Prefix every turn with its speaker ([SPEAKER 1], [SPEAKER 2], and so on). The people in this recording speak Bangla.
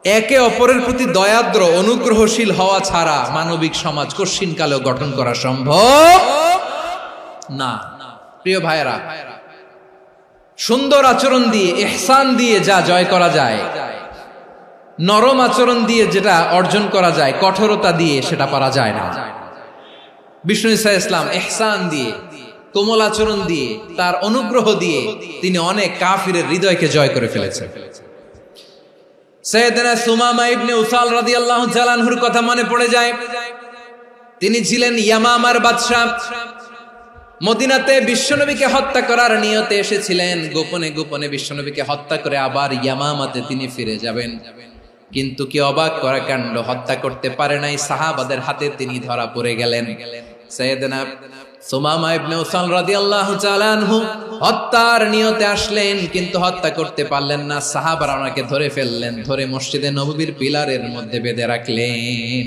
[SPEAKER 1] একে অপরের প্রতি দয়াদ্র অনুগ্রহশীল হওয়া ছাড়া মানবিক সমাজ কশিনকালেও গঠন করা সম্ভব না। প্রিয় ভাইয়েরা, সুন্দর আচরণ দিয়ে, ইহসান দিয়ে যা জয় করা যায়, নরম আচরণ দিয়ে যেটা অর্জন করা যায়, কঠোরতা দিয়ে সেটা পারা যায় না। বিষ্ণু ঈসা ইসলাম ইহসান দিয়ে, কোমল আচরণ দিয়ে, তার অনুগ্রহ দিয়ে তিনি অনেক কাফিরের হৃদয়কে জয় করে ফেলেছেন। সাইয়েদনা সুমামা ইবনে উসাল রাদিয়াল্লাহু তাআলা আনহুর কথা মনে পড়ে যায়। তিনি ছিলেন ইয়ামামার বাদশা। মদিনাতে বিশ্বনবীকে হত্যা করার নিয়তে এসেছিলেন। গোপনে গোপনে বিশ্বনবীকে হত্যা করে আবার ইয়ামামাতে তিনি ফিরে যাবেন। কিন্তু কি অবাক করা কাণ্ড, হত্যা করতে পারে নাই, সাহাবাদের হাতে তিনি ধরা পড়ে গেলেন। সাইয়েদনা সুমামা ইবনে উসাল রাদিয়াল্লাহু তাআলা আনহু হত্যার নিয়তে আসলেন, কিন্তু হত্যা করতে পারলেন না। সাহাবারা ওনাকে ধরে ফেললেন, ধরে মসজিদে নববীর পিলারের মধ্যে বেঁধে রাখলেন।